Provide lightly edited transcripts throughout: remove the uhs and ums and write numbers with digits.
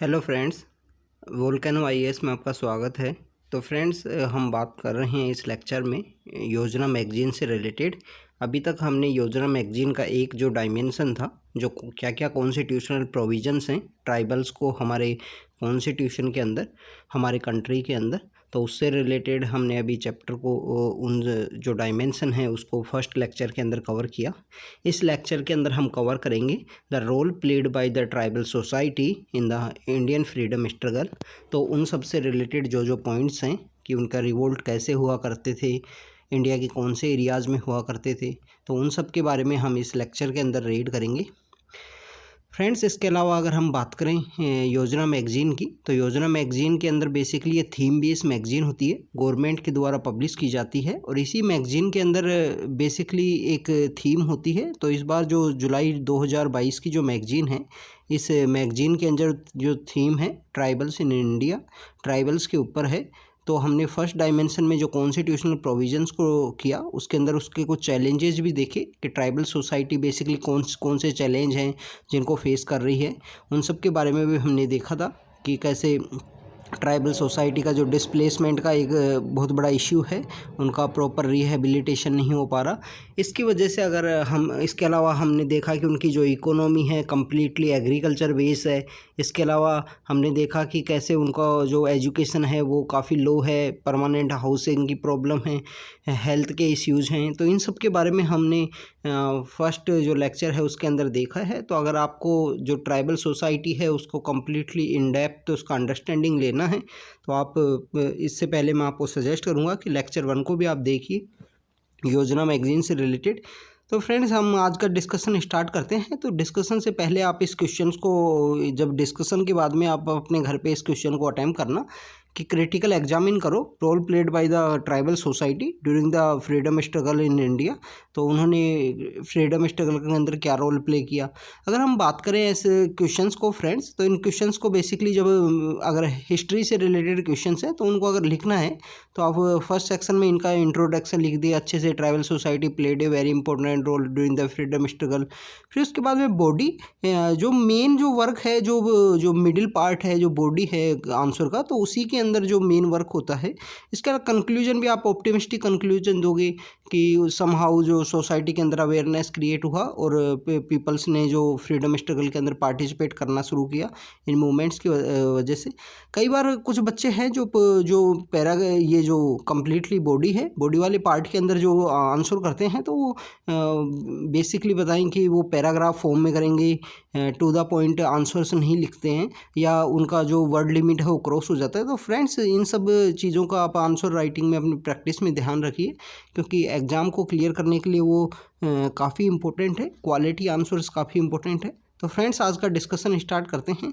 Hello friends, volcano IAS में आपका स्वागत है। तो फ्रेंड्स, हम बात कर रहे हैं इस लेक्चर में योजना मैगजीन से रिलेटेड। अभी तक हमने योजना मैगजीन का एक जो डायमेंशन था, जो क्या क्या कॉन्स्टिट्यूशनल प्रोविजंस हैं ट्राइबल्स को हमारे कॉन्स्टिट्यूशन के अंदर, हमारे कंट्री के अंदर, तो उससे रिलेटेड हमने अभी चैप्टर को उन जो डायमेंशन है उसको फर्स्ट लेक्चर के अंदर कवर किया। इस लेक्चर के अंदर हम कवर करेंगे the role played by the tribal society in the Indian freedom struggle. तो उन सब से रिलेटेड जो जो पॉइंट्स हैं कि उनका रिवोल्ट कैसे हुआ करते थे, इंडिया के कौन से एरियाज़ में हुआ करते थे, तो उन सब के बारे में हम इस लेक्चर के अंदर रीड करेंगे। फ्रेंड्स, इसके अलावा अगर हम बात करें योजना मैगज़ीन की, तो योजना मैगज़ीन के अंदर बेसिकली ये थीम बेस्ड मैगज़ीन होती है, गवर्नमेंट के द्वारा पब्लिश की जाती है और इसी मैगज़ीन के अंदर बेसिकली एक थीम होती है। तो इस बार जो जुलाई 2022 की जो मैगज़ीन है, इस मैगज़ीन के अंदर जो थीम है ट्राइबल्स इन इंडिया, ट्राइबल्स के ऊपर है। तो हमने फर्स्ट डायमेंशन में जो कॉन्स्टिट्यूशनल प्रोविजंस को किया, उसके अंदर उसके कुछ चैलेंजेस भी देखे कि ट्राइबल सोसाइटी बेसिकली कौन से चैलेंज हैं जिनको फेस कर रही है। उन सब के बारे में भी हमने देखा था कि कैसे ट्राइबल सोसाइटी का जो डिस्प्लेसमेंट का एक बहुत बड़ा इश्यू है, उनका प्रॉपर रिहेबिलिटेशन नहीं हो पा रहा। इसकी वजह से अगर हम इसके अलावा हमने देखा कि उनकी जो इकोनॉमी है कम्प्लीटली एग्रीकल्चर बेस है। इसके अलावा हमने देखा कि कैसे उनका जो एजुकेशन है वो काफ़ी लो है, परमानेंट हाउसिंग की प्रॉब्लम है, हेल्थ के इश्यूज़ हैं। तो इन सब के बारे में हमने फर्स्ट जो लेक्चर है उसके अंदर देखा है। तो अगर आपको जो ट्राइबल सोसाइटी है उसको कम्प्लीटली इन डेप्थ उसका अंडरस्टैंडिंग लेना है, तो आप इससे पहले मैं आपको सजेस्ट करूँगा कि लेक्चर 1 को भी आप देखिए, योजना मैगज़ीन से रिलेटेड। तो फ्रेंड्स, हम आज का डिस्कशन स्टार्ट करते हैं। तो डिस्कशन से पहले आप इस क्वेश्चंस को, जब डिस्कशन के बाद में आप अपने घर पे इस क्वेश्चन को अटेम्प्ट करना कि क्रिटिकल एग्जामिन करो, role played by the tribal society during the freedom struggle in India. तो उन्होंने फ्रीडम स्ट्रगल के अंदर क्या रोल प्ले किया। अगर हम बात करें ऐसे क्वेश्चंस को फ्रेंड्स, तो इन क्वेश्चंस को बेसिकली जब अगर हिस्ट्री से रिलेटेड क्वेश्चंस हैं तो उनको अगर लिखना है तो आप फर्स्ट सेक्शन में इनका इंट्रोडक्शन लिख दिए अच्छे से, tribal society played a very important role during the freedom struggle. फिर उसके बाद में बॉडी, जो मेन जो वर्क है, जो मिडिल पार्ट है, जो बॉडी है आंसर का, तो उसी के अंदर जो मेन वर्क होता है। इसका कंक्लूजन भी आप ऑप्टिमिस्टिक कंक्लूजन दोगे कि समहाउ जो सोसाइटी के अंदर अवेयरनेस क्रिएट हुआ और पीपल्स ने जो फ्रीडम स्ट्रगल के अंदर पार्टिसिपेट करना शुरू किया इन मूवमेंट्स की वजह से। कई बार कुछ बच्चे हैं जो पैरा, ये जो कम्प्लीटली बॉडी है, बॉडी वाले पार्ट के अंदर जो आंसर करते हैं, तो वो बेसिकली बताएं कि वो पैराग्राफ फॉर्म में करेंगे, टू द पॉइंट आंसर्स नहीं लिखते हैं, या उनका जो वर्ड लिमिट है वो क्रॉस हो जाता है। तो फ्रेंड्स, इन सब चीज़ों का आप आंसर राइटिंग में अपनी प्रैक्टिस में ध्यान रखिए, क्योंकि एग्ज़ाम को क्लियर करने के लिए वो काफ़ी इंपॉर्टेंट है। क्वालिटी आंसर्स काफ़ी इंपॉर्टेंट है। तो फ्रेंड्स, आज का डिस्कशन स्टार्ट करते हैं।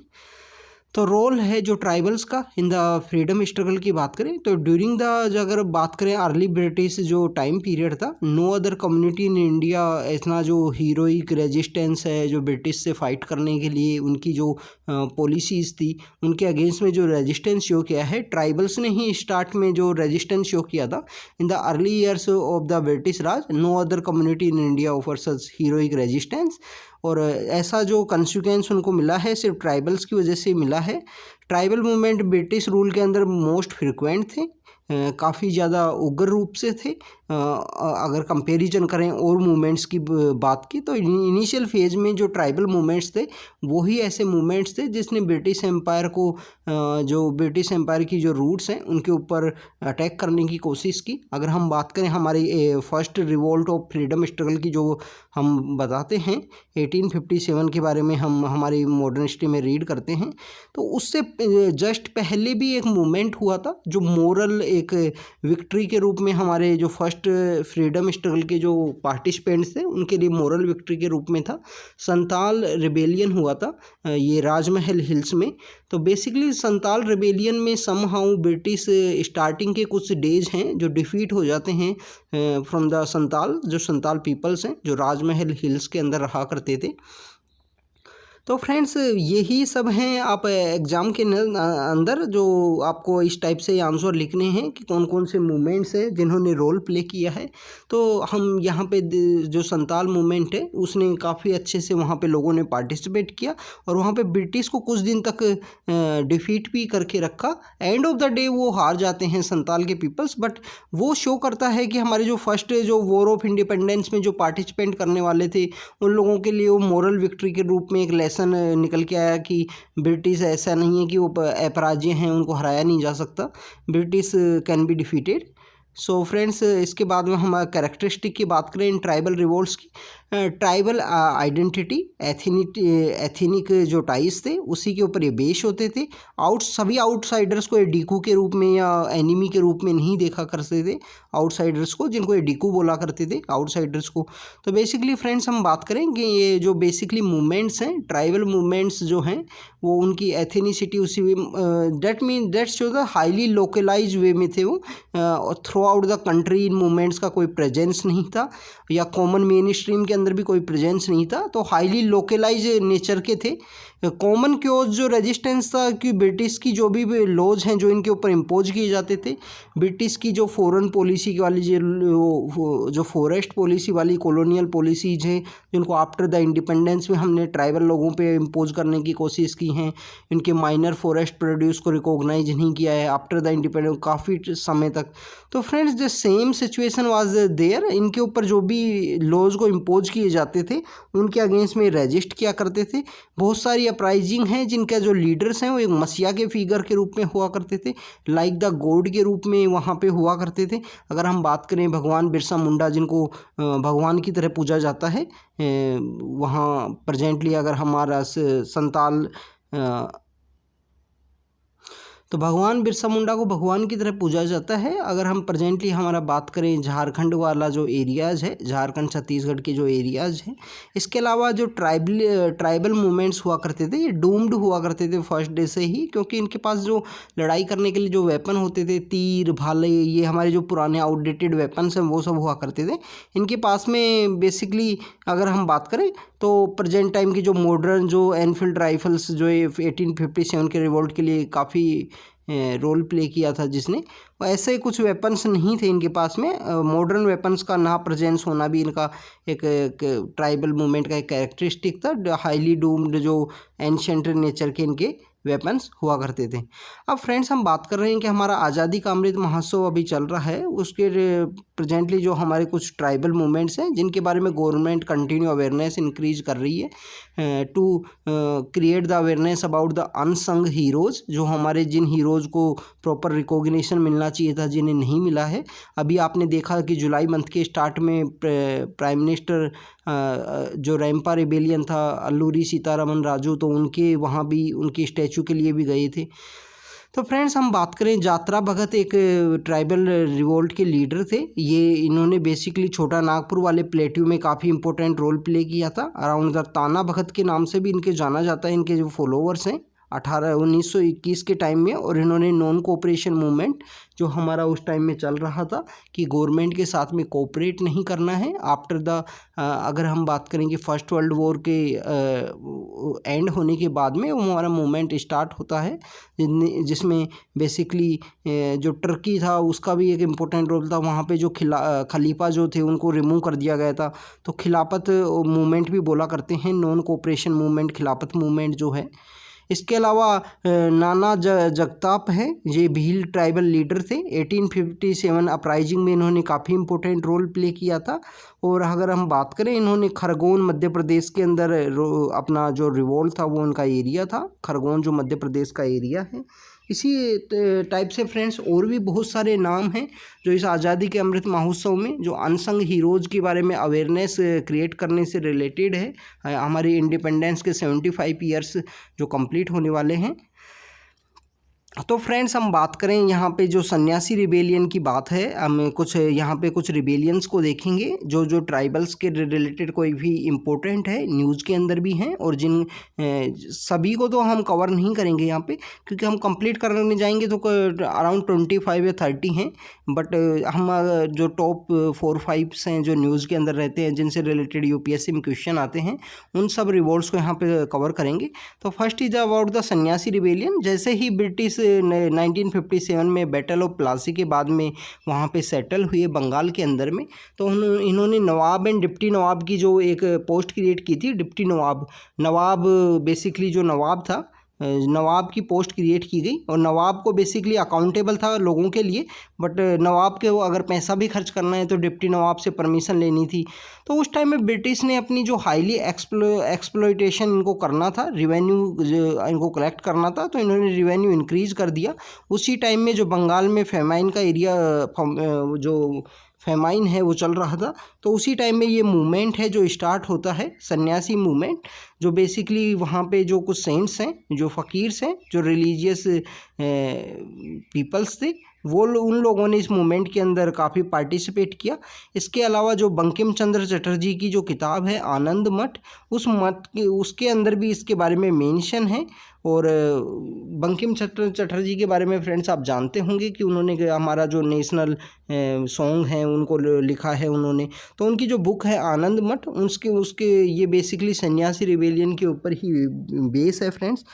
तो रोल है जो ट्राइबल्स का इन द फ्रीडम स्ट्रगल की बात करें, तो ड्यूरिंग द, अगर बात करें अर्ली ब्रिटिश जो टाइम पीरियड था, no other community in India, इतना जो हीरोइक रेजिस्टेंस है जो ब्रिटिश से फाइट करने के लिए उनकी जो पॉलिसीज़ थी, उनके अगेंस्ट में जो रेजिस्टेंस शो किया है, ट्राइबल्स ने ही स्टार्ट में जो रेजिस्टेंस शो किया था in the early years of the British Raj. No other community in India offers such heroic resistance. और ऐसा जो कंसिक्वेंस उनको मिला है सिर्फ ट्राइबल्स की वजह से मिला है। ट्राइबल मूवमेंट ब्रिटिश रूल के अंदर मोस्ट फ्रिक्वेंट थे, काफ़ी ज़्यादा उग्र रूप से थे। अगर कंपैरिजन करें और मूवमेंट्स की बात की, तो इनिशियल फेज में जो ट्राइबल मूवमेंट्स थे वही ऐसे मूवमेंट्स थे जिसने ब्रिटिश एम्पायर को, जो ब्रिटिश एम्पायर की जो रूट्स हैं उनके ऊपर अटैक करने की कोशिश की। अगर हम बात करें हमारी first revolt of freedom struggle की, जो हम बताते हैं 1857 के बारे में, हम हमारी मॉडर्न हिस्ट्री में रीड करते हैं, तो उससे जस्ट पहले भी एक मूवमेंट हुआ था जो मोरल एक विक्ट्री के रूप में, हमारे जो फर्स्ट फ्रीडम स्ट्रगल के जो पार्टिसिपेंट्स थे उनके लिए मोरल विक्ट्री के रूप में था। संताल रिबेलियन हुआ था ये राजमहल हिल्स में। तो बेसिकली संताल रिबेलियन में समहाउ ब्रिटिश स्टार्टिंग के कुछ डेज हैं जो डिफीट हो जाते हैं फ्रॉम द संताल, जो संताल पीपल्स हैं जो राजमहल हिल्स के अंदर रहा करते थे। तो फ्रेंड्स यही सब हैं आप एग्ज़ाम के अंदर जो आपको इस टाइप से आंसर लिखने हैं कि कौन कौन से मूवमेंट्स हैं जिन्होंने रोल प्ले किया है। तो हम यहाँ पे जो संताल मूवमेंट है उसने काफ़ी अच्छे से वहाँ पे लोगों ने पार्टिसिपेट किया और वहाँ पे ब्रिटिश को कुछ दिन तक डिफीट भी करके रखा। एंड ऑफ द डे वो हार जाते हैं संताल के पीपल्स, बट वो शो करता है कि हमारे जो फर्स्ट जो वॉर ऑफ इंडिपेंडेंस में जो पार्टिसिपेट करने वाले थे उन लोगों के लिए वो मोरल विक्ट्री के रूप में एक लेसन निकल के आया कि ब्रिटिश ऐसा नहीं है कि वो अपराज्य हैं, उनको हराया नहीं जा सकता, British can be defeated. So friends इसके बाद में हम कैरेक्टरिस्टिक की बात करें इन ट्राइबल रिवोल्ट्स की, ट्राइबल आइडेंटिटी एथनिक जो टाइज थे उसी के ऊपर ये बेस होते थे। सभी आउटसाइडर्स को एडीकू के रूप में या एनिमी के रूप में नहीं देखा करते थे आउटसाइडर्स को, जिनको एडीकू बोला करते थे आउटसाइडर्स को। तो बेसिकली फ्रेंड्स हम बात करें कि ये जो बेसिकली मूवमेंट्स हैं ट्राइबल मूवमेंट्स जो हैं वो उनकी एथेनिसिटी उसी that show the highly localize way में थे वो, थ्रू आउट द कंट्री इन मूवमेंट्स का कोई प्रेजेंस नहीं था या कॉमन मेन स्ट्रीम के अंदर भी कोई प्रेजेंस नहीं था, तो हाईली लोकलाइज नेचर के थे। कॉमन क्योज जो रेजिस्टेंस था कि ब्रिटिश की जो भी लॉज हैं जो इनके ऊपर इम्पोज किए जाते थे, ब्रिटिश की जो फॉरेन पॉलिसी वाली जो फॉरेस्ट पॉलिसी वाली कॉलोनियल पॉलिसीज हैं जिनको आफ्टर द इंडिपेंडेंस में हमने ट्राइबल लोगों पे इम्पोज करने की कोशिश की हैं, इनके माइनर फॉरेस्ट प्रोड्यूस को रिकॉग्नाइज नहीं किया है आफ्टर द इंडिपेंडेंस काफ़ी समय तक। तो friends the same situation was there, इनके ऊपर जो भी लॉज को इम्पोज किए जाते थे उनके अगेंस्ट में रजिस्ट किया करते थे। बहुत सारी अपराइजिंग हैं जिनका जो लीडर्स हैं वो एक मसीहा के फिगर के रूप में हुआ करते थे, लाइक द गॉड के रूप में वहाँ पे हुआ करते थे। अगर हम बात करें भगवान बिरसा मुंडा जिनको भगवान की तरह पूजा जाता है वहाँ प्रेजेंटली, अगर हमारा संताल तो भगवान बिरसा मुंडा को भगवान की तरह पूजा जाता है। अगर हम प्रेजेंटली हमारा बात करें झारखंड वाला जो एरियाज़ है, झारखंड छत्तीसगढ़ के जो एरियाज़ हैं, इसके अलावा जो ट्राइबल मूवमेंट्स हुआ करते थे ये डूम्ड हुआ करते थे फर्स्ट डे से ही, क्योंकि इनके पास जो लड़ाई करने के लिए जो वेपन होते थे तीर भाले, ये हमारे जो पुराने आउटडेटेड वेपन्स हैं वो सब हुआ करते थे इनके पास में। बेसिकली अगर हम बात करें तो प्रेजेंट टाइम की जो मॉडर्न जो एनफील्ड राइफल्स जो 1857 के रिवोल्ट के लिए काफ़ी रोल प्ले किया था जिसने, ऐसे कुछ वेपन्स नहीं थे इनके पास में। मॉडर्न वेपन्स का ना प्रेजेंस होना भी इनका एक ट्राइबल मूवमेंट का एक कैरेक्टरिस्टिक था। हाईली डूम्ड जो एंशिएंट नेचर के इनके वेपन्स हुआ करते थे। अब फ्रेंड्स हम बात कर रहे हैं कि हमारा आज़ादी का अमृत महोत्सव अभी चल रहा है, उसके प्रेजेंटली जो हमारे कुछ ट्राइबल मूवमेंट्स हैं जिनके बारे में गवर्नमेंट कंटिन्यू अवेयरनेस इंक्रीज कर रही है to create the awareness about the unsung heroes, जो हमारे जिन हीरोज़ को प्रॉपर रिकॉग्निशन मिलना चाहिए था जिन्हें नहीं मिला है। अभी आपने देखा कि जुलाई मंथ के स्टार्ट में प्राइम मिनिस्टर जो रैंपा रिबेलियन था अल्लूरी सीतारमन राजू, तो उनके वहाँ भी उनकी स्टैचू के लिए भी गए थे। तो फ्रेंड्स हम बात करें जात्रा भगत एक ट्राइबल रिवोल्ट के लीडर थे। ये इन्होंने बेसिकली छोटा नागपुर वाले प्लेट्यू में काफ़ी इंपॉर्टेंट रोल प्ले किया था। अराउंड द ताना भगत के नाम से भी इनके जाना जाता है, इनके जो फॉलोवर्स हैं 1921 के टाइम में। और इन्होंने नॉन कोऑपरेशन मूवमेंट जो हमारा उस टाइम में चल रहा था कि गवर्नमेंट के साथ में कोऑपरेट नहीं करना है आफ्टर द अगर हम बात करें कि फर्स्ट वर्ल्ड वॉर के एंड होने के बाद में वो हमारा मूवमेंट स्टार्ट होता है जिसमें बेसिकली जो टर्की था उसका भी एक इम्पोर्टेंट रोल था। वहाँ पे जो खलीफा जो थे उनको रिमूव कर दिया गया था, तो खिलाफत मूवमेंट भी बोला करते हैं, नॉन कोऑपरेशन मूवमेंट खिलाफत मूवमेंट जो है। इसके अलावा नाना जगताप हैं, ये भील ट्राइबल लीडर थे। 1857 अपराइजिंग में इन्होंने काफ़ी इंपॉर्टेंट रोल प्ले किया था। और अगर हम बात करें इन्होंने खरगोन मध्य प्रदेश के अंदर अपना जो रिवोल्ट था वो उनका एरिया था, खरगोन जो मध्य प्रदेश का एरिया है। इसी टाइप से फ्रेंड्स और भी बहुत सारे नाम हैं जो इस आज़ादी के अमृत महोत्सव में जो अनसंग हीरोज़ के बारे में अवेयरनेस क्रिएट करने से रिलेटेड है। हमारी इंडिपेंडेंस के 75 ईयर्स जो कंप्लीट होने वाले हैं। तो फ्रेंड्स हम बात करें यहाँ पे जो सन्यासी रिबेलियन की बात है, हम कुछ यहाँ पे कुछ रिबेलियंस को देखेंगे जो जो ट्राइबल्स के रिलेटेड कोई भी इम्पोर्टेंट है, न्यूज़ के अंदर भी हैं, और जिन सभी को तो हम कवर नहीं करेंगे यहाँ पे, क्योंकि हम कंप्लीट करने जाएंगे तो अराउंड 25 या 30 हैं। बट हम जो टॉप 4-5 हैं जो न्यूज़ के अंदर रहते हैं, जिनसे रिलेटेड यूपीएससी में क्वेश्चन आते हैं, उन सब रिवोल्ट्स को यहाँ पे कवर करेंगे। तो फर्स्ट इज अबाउट द सन्यासी रिबेलियन। जैसे ही ब्रिटिश 1957 में बैटल ऑफ प्लासी के बाद में वहाँ पे सेटल हुए बंगाल के अंदर में, तो इन्होंने नवाब एंड डिप्टी नवाब की जो एक पोस्ट क्रिएट की थी। डिप्टी नवाब, नवाब बेसिकली जो नवाब था, नवाब की पोस्ट क्रिएट की गई, और नवाब को बेसिकली अकाउंटेबल था लोगों के लिए, बट नवाब के वो अगर पैसा भी खर्च करना है तो डिप्टी नवाब से परमिशन लेनी थी। तो उस टाइम में ब्रिटिश ने अपनी जो हाईली एक्सप्लॉयटेशन इनको करना था, रिवेन्यू इनको कलेक्ट करना था, तो इन्होंने रिवेन्यू इंक्रीज कर दिया। उसी टाइम में जो बंगाल में फेमाइन का एरिया, जो फेमाइन है वो चल रहा था, तो उसी टाइम में ये मूवमेंट है जो स्टार्ट होता है, सन्यासी मूवमेंट, जो बेसिकली वहाँ पे जो कुछ सेंट्स हैं, जो फ़कीर्स हैं, जो रिलीजियस पीपल्स थे, वो उन लोगों ने इस मूवमेंट के अंदर काफ़ी पार्टिसिपेट किया। इसके अलावा जो बंकिम चंद्र चटर्जी की जो किताब है आनंद मठ, उस मठ के उसके अंदर भी इसके बारे में मेंशन है। और बंकिम चंद्र चटर्जी के बारे में फ्रेंड्स आप जानते होंगे कि उन्होंने हमारा जो नेशनल सॉन्ग है उनको लिखा है उन्होंने। तो उनकी जो बुक है आनंद मठ, उसके ये बेसिकली सन्यासी रिबेलियन के ऊपर ही बेस है फ्रेंड्स।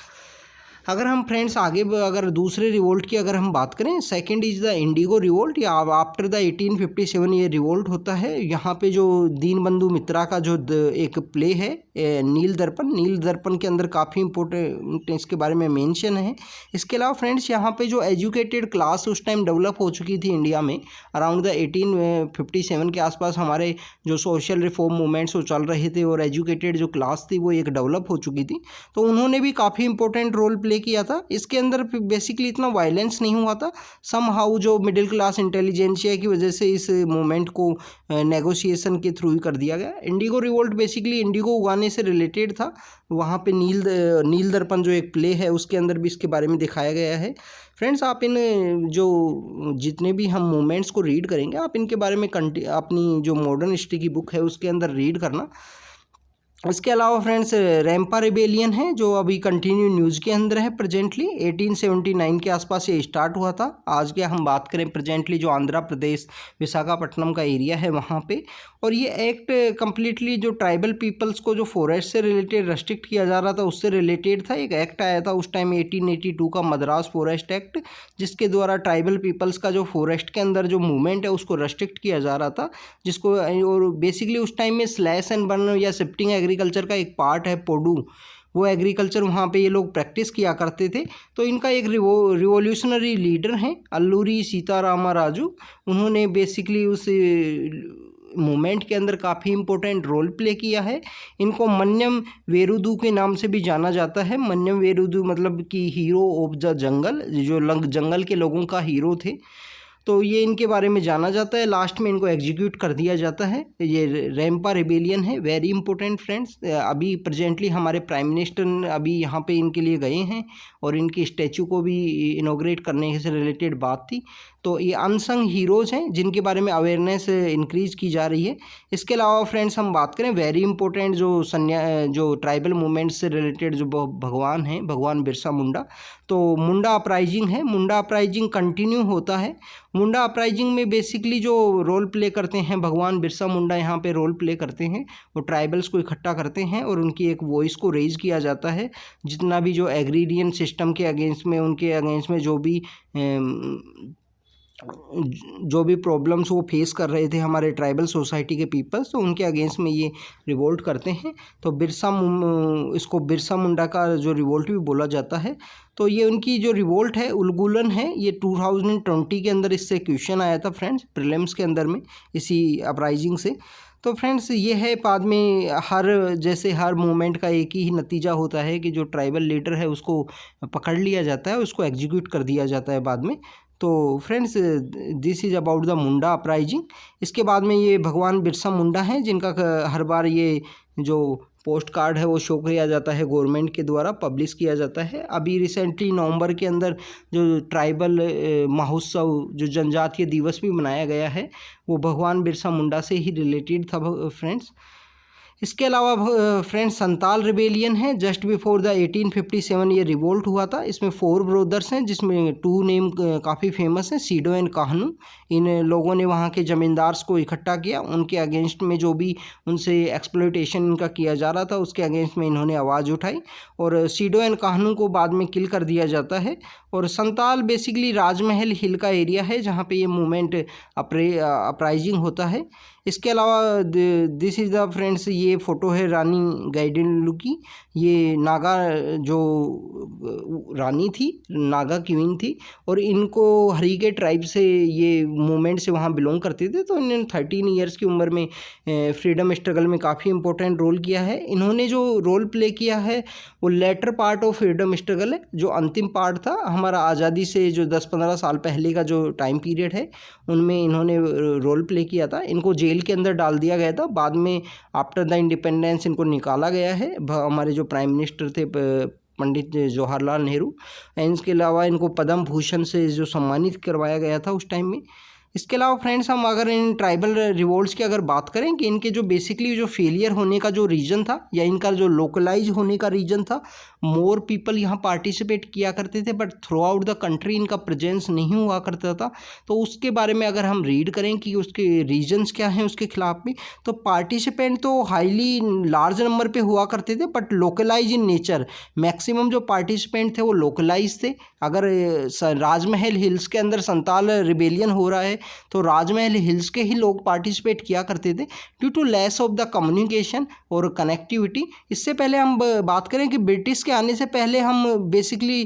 अगर हम फ्रेंड्स आगे अगर दूसरे रिवोल्ट की अगर हम बात करें, second is the Indigo revolt, या आफ्टर द 1857 ये रिवोल्ट होता है। यहाँ पे जो दीनबंधु मित्रा का जो एक प्ले है नील दर्पण के अंदर काफ़ी इंपॉर्टेंट इसके बारे में मेंशन है। इसके अलावा फ्रेंड्स यहाँ पे जो एजुकेटेड क्लास उस टाइम डेवलप हो चुकी थी इंडिया में, अराउंड द 1857 के आसपास हमारे जो सोशल रिफॉर्म मूवमेंट्स वो चल रहे थे, और एजुकेटेड जो क्लास थी वो एक डेवलप हो चुकी थी, तो उन्होंने भी काफ़ी इंपॉर्टेंट रोल प्ले किया था। इसके अंदर बेसिकली इतना वायलेंस नहीं हुआ था, सम हाउ जो मिडिल क्लास इंटेलिजेंसिया की वजह से इस मूवमेंट को नेगोशिएशन के थ्रू ही कर दिया गया। इंडिगो रिवोल्ट बेसिकली इंडिगो उगाने से रिलेटेड था। वहाँ पे नील दर्पण जो एक प्ले है उसके अंदर भी इसके बारे में दिखाया गया है। फ्रेंड्स आप इन जो जितने भी हम मूवमेंट्स को रीड करेंगे, आप इनके बारे में अपनी जो मॉडर्न हिस्ट्री की बुक है उसके अंदर रीड करना। इसके अलावा फ्रेंड्स रैंपा रिबेलियन है जो अभी कंटिन्यू न्यूज़ के अंदर है प्रेजेंटली। 1879 के आसपास ये स्टार्ट हुआ था। आज के हम बात करें प्रेजेंटली जो आंध्र प्रदेश विशाखापट्टनम का एरिया है वहाँ पे, और ये एक्ट कम्प्लीटली जो ट्राइबल पीपल्स को जो फॉरेस्ट से रिलेटेड रेस्ट्रिक्ट किया जा रहा था उससे रिलेटेड था। एक एक्ट आया था उस टाइम 1882 का मद्रास फॉरेस्ट एक्ट, जिसके द्वारा ट्राइबल पीपल्स का जो फॉरेस्ट के अंदर जो मूवमेंट है उसको रेस्ट्रिक्ट किया जा रहा था, जिसको और बेसिकली उस टाइम में स्लैश एंड बर्न या शिफ्टिंग एग्रीकल्चर का एक पार्ट है पोडू, वो एग्रीकल्चर वहाँ पे ये लोग प्रैक्टिस किया करते थे। तो इनका एक रिवोल्यूशनरी लीडर हैं अल्लूरी सीतारामा राजू, उन्होंने बेसिकली उस मूवमेंट के अंदर काफ़ी इंपॉर्टेंट रोल प्ले किया है। इनको मन्यम वेरुदू के नाम से भी जाना जाता है। मन्यम वेरुदू मतलब कि हीरो ऑफ द जंगल, जो जंगल के लोगों का हीरो थे, तो ये इनके बारे में जाना जाता है। लास्ट में इनको एग्जीक्यूट कर दिया जाता है। ये रैंपा रिबेलियन है, वेरी इंपॉर्टेंट फ्रेंड्स। अभी प्रेजेंटली हमारे प्राइम मिनिस्टर अभी यहाँ पे इनके लिए गए हैं और इनकी स्टैचू को भी इनॉग्रेट करने से रिलेटेड बात थी। तो ये अनसंग हीरोज़ हैं जिनके बारे में अवेयरनेस इंक्रीज की जा रही है। इसके अलावा फ्रेंड्स हम बात करें वेरी इंपॉर्टेंट जो ट्राइबल मूवमेंट से रिलेटेड जो भगवान हैं, भगवान बिरसा मुंडा, तो मुंडा अपराइजिंग है। मुंडा अपराइजिंग कंटिन्यू होता है। मुंडा अपराइजिंग में बेसिकली जो रोल प्ले करते हैं भगवान बिरसा मुंडा यहाँ पे रोल प्ले करते हैं, वो ट्राइबल्स को इकट्ठा करते हैं और उनकी एक वॉइस को रेज किया जाता है। जितना भी जो एग्रीरियन सिस्टम के अगेंस्ट में, उनके अगेंस्ट में जो भी प्रॉब्लम्स वो फेस कर रहे थे हमारे ट्राइबल सोसाइटी के पीपल्स, तो उनके अगेंस्ट में ये रिवोल्ट करते हैं। तो इसको बिरसा मुंडा का जो रिवोल्ट भी बोला जाता है। तो ये उनकी जो रिवोल्ट है उलगुलन है, ये 2020 के अंदर इससे क्वेश्चन आया था फ्रेंड्स प्रीलिम्स के अंदर में, इसी अपराइजिंग से। तो फ्रेंड्स ये है, बाद में हर मूवमेंट का एक ही नतीजा होता है कि जो ट्राइबल लीडर है उसको पकड़ लिया जाता है, उसको एग्जीक्यूट कर दिया जाता है बाद में। तो friends this is about the Munda uprising. इसके बाद में ये भगवान बिरसा मुंडा हैं जिनका हर बार ये जो पोस्ट कार्ड है वो शो किया जाता है, गवर्नमेंट के द्वारा पब्लिश किया जाता है। अभी रिसेंटली नवंबर के अंदर जो ट्राइबल महोत्सव, जो जनजातीय दिवस भी मनाया गया है, वो भगवान बिरसा मुंडा से ही रिलेटेड था फ्रेंड्स। इसके अलावा फ्रेंड्स संताल रिबेलियन है, जस्ट बिफोर द 1857 ये रिवोल्ट हुआ था। इसमें 4 ब्रदर्स हैं, जिसमें 2 नेम काफ़ी फेमस हैं, सीडो एंड काहनू। इन लोगों ने वहाँ के ज़मींदार्स को इकट्ठा किया, उनके अगेंस्ट में जो भी उनसे एक्सप्लॉयटेशन इनका किया जा रहा था उसके अगेंस्ट में इन्होंने आवाज़ उठाई, और सीडो एंड काहनू को बाद में किल कर दिया जाता है। और संताल बेसिकली राजमहल हिल का एरिया है जहाँ पे ये मूवमेंट अपराइजिंग होता है। इसके अलावा दिस इज़ द फ्रेंड्स, ये फ़ोटो है रानी गाइडिनलू की। ये नागा जो रानी थी, नागा क्वीन थी, और इनको हरीके ट्राइब से ये मूवमेंट से वहाँ बिलोंग करते थे। तो इन्होंने 13 ईयर्स की उम्र में फ्रीडम स्ट्रगल में काफ़ी इंपॉर्टेंट रोल किया है। इन्होंने जो रोल प्ले किया है वो later part of freedom struggle है, जो अंतिम पार्ट था हमारा आज़ादी से जो 10-15 साल पहले का जो टाइम पीरियड है उनमें इन्होंने रोल प्ले किया था। इनको जेल के अंदर डाल दिया गया था, बाद में आफ्टर द इंडिपेंडेंस इनको निकाला गया है। हमारे जो प्राइम मिनिस्टर थे पंडित जवाहरलाल नेहरू, एंड इसके अलावा इनको पद्म भूषण से जो सम्मानित करवाया गया था उस टाइम में। इसके अलावा फ्रेंड्स हम अगर इन ट्राइबल रिवोल्ट्स की अगर बात करें कि इनके जो बेसिकली जो फेलियर होने का जो रीज़न था या इनका जो लोकलाइज होने का रीज़न था, मोर पीपल यहाँ पार्टिसिपेट किया करते थे but through out the country इनका प्रेजेंस नहीं हुआ करता था। तो उसके बारे में अगर हम रीड करें कि उसके रीजन्स क्या हैं उसके खिलाफ में, तो पार्टिसिपेंट तो हाईली लार्ज नंबर पे हुआ करते थे but localise in nature. Maximum जो पार्टिसिपेंट थे वो लोकलाइज थे। अगर राजमहल हिल्स के अंदर संताल रिबेलियन हो रहा है तो राजमहल हिल्स के ही लोग पार्टिसिपेट किया करते थे due to less of the communication और कनेक्टिविटी। इससे पहले हम बात करें कि ब्रिटिश के आने से पहले हम बेसिकली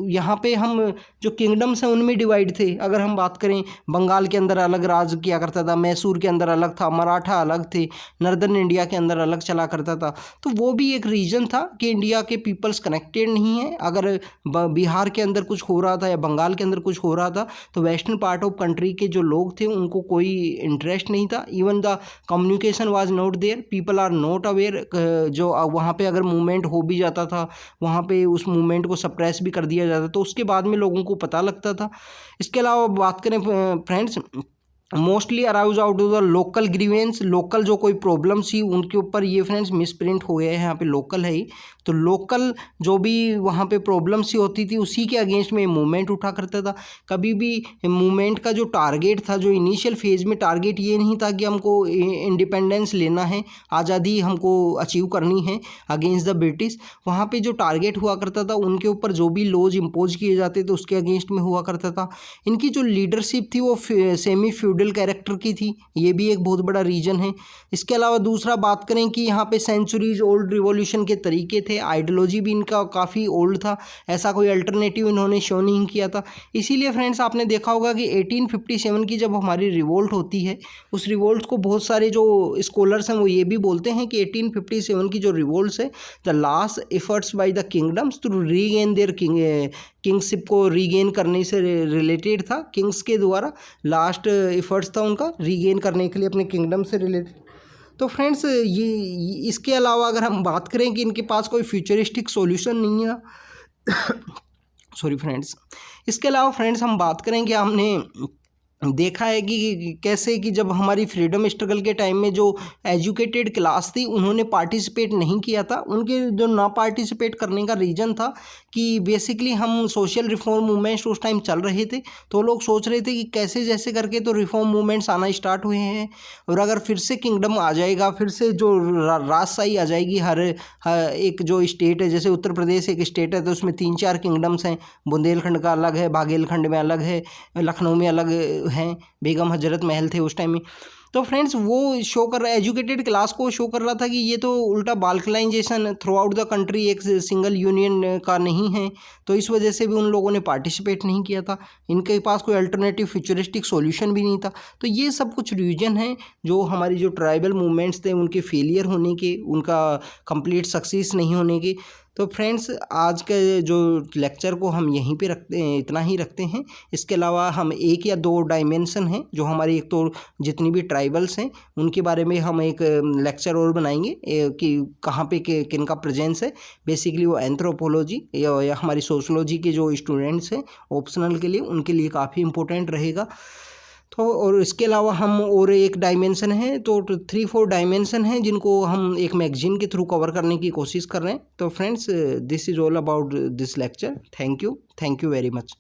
यहाँ पे हम जो किंगडम्स हैं उनमें डिवाइड थे। अगर हम बात करें बंगाल के अंदर अलग राज किया करता था, मैसूर के अंदर अलग था, मराठा अलग थे, नॉर्दर्न इंडिया के अंदर अलग चला करता था। तो वो भी एक रीज़न था कि इंडिया के पीपल्स कनेक्टेड नहीं है। अगर बिहार के अंदर कुछ हो रहा था या बंगाल के अंदर कुछ हो रहा था तो वेस्टर्न पार्ट ऑफ कंट्री के जो लोग थे उनको कोई इंटरेस्ट नहीं था। Even the communication was not there, people are not aware. जो वहाँ पे अगर मूवमेंट हो भी जाता था वहाँ पे उस मूवमेंट को सप्रेस भी कर दिया जाता, तो उसके बाद में लोगों को पता लगता था। इसके अलावा बात करें friends, mostly arouse out of the local grievance, local जो कोई प्रॉब्लम थी उनके ऊपर ये फ्रेंड्स मिसप्रिंट हो गए हैं, यहाँ पे लोकल है ही। तो लोकल जो भी वहाँ पे प्रॉब्लम सी होती थी उसी के अगेंस्ट में मूवमेंट उठा करता था। कभी भी मूवमेंट का जो टारगेट था, जो इनिशियल फेज में टारगेट ये नहीं था कि हमको इंडिपेंडेंस लेना है, आज़ादी हमको अचीव करनी है अगेंस्ट द ब्रिटिश। वहाँ पे जो टारगेट हुआ करता था उनके ऊपर जो भी लॉज इम्पोज किए जाते थे उसके अगेंस्ट में हुआ करता था। इनकी जो लीडरशिप थी वो सेमी फ्यूडल कैरेक्टर की थी, ये भी एक बहुत बड़ा रीजन है। इसके अलावा दूसरा बात करें कि यहाँ पे सेंचुरीज ओल्ड रिवॉल्यूशन के तरीके थे, आइडियोलॉजी भी इनका काफ़ी ओल्ड था, ऐसा कोई अल्टरनेटिव इन्होंने शो नहीं किया था। इसीलिए फ्रेंड्स आपने देखा होगा कि 1857 की जब हमारी रिवोल्ट होती है, उस रिवोल्ट को बहुत सारे जो स्कॉलर्स हैं वो ये भी बोलते हैं कि 1857 की जो रिवोल्ट है the last efforts by the kingdoms to regain their kingship को रीगेन करने से रिलेटेड था। किंग्स के द्वारा लास्ट एफर्ट्स था उनका रीगेन करने के लिए अपने किंगडम से रिलेटेड। तो फ्रेंड्स ये इसके अलावा अगर हम बात करें कि इनके पास कोई फ्यूचरिस्टिक सॉल्यूशन नहीं है सॉरी फ्रेंड्स। इसके अलावा फ्रेंड्स हम बात करें कि हमने देखा है कि कैसे कि जब हमारी फ्रीडम स्ट्रगल के टाइम में जो एजुकेटेड क्लास थी उन्होंने पार्टिसिपेट नहीं किया था। उनके जो ना पार्टिसिपेट करने का रीज़न था कि बेसिकली हम सोशल रिफॉर्म मूवमेंट्स उस टाइम चल रहे थे, तो लोग सोच रहे थे कि कैसे जैसे करके तो रिफॉर्म मूवमेंट्स आना स्टार्ट हुए हैं और अगर फिर से किंगडम आ जाएगा, फिर से जो राजशाही आ जाएगी, हर एक जो स्टेट है, जैसे उत्तर प्रदेश एक स्टेट है तो उसमें 3-4 किंगडम्स हैं, बुंदेलखंड का अलग है, बाघेलखंड में अलग है, लखनऊ में अलग हैं, बेगम हजरत महल थे उस टाइम में। तो फ्रेंड्स वो शो कर रहा है, एजुकेटेड क्लास को शो कर रहा था कि ये तो उल्टा balkanisation through out the country एक सिंगल यूनियन का नहीं है, तो इस वजह से भी उन लोगों ने पार्टिसिपेट नहीं किया था। इनके पास कोई अल्टरनेटिव फ्यूचरिस्टिक सॉल्यूशन भी नहीं था। तो ये सब कुछ रीजन है जो हमारी जो ट्राइबल मूवमेंट्स थे उनके फेलियर होने के, उनका कंप्लीट सक्सेस नहीं होने के। तो फ्रेंड्स आज के जो लेक्चर को हम यहीं पे रखते हैं, इतना ही रखते हैं। इसके अलावा हम 1 या 2 डायमेंशन हैं जो हमारी, एक तो जितनी भी ट्राइबल्स हैं उनके बारे में हम एक लेक्चर और बनाएंगे कि कहाँ पे किन का प्रेजेंस है। बेसिकली वो एंथ्रोपोलॉजी या हमारी सोशोलॉजी के जो स्टूडेंट्स हैं ऑप्शनल के लिए, उनके लिए काफ़ी इंपॉर्टेंट रहेगा। तो और इसके अलावा हम और एक डायमेंशन है, तो 3-4 डायमेंशन हैं जिनको हम एक मैगजीन के थ्रू कवर करने की कोशिश कर रहे हैं। तो friends, this is all about this lecture. Thank you very much.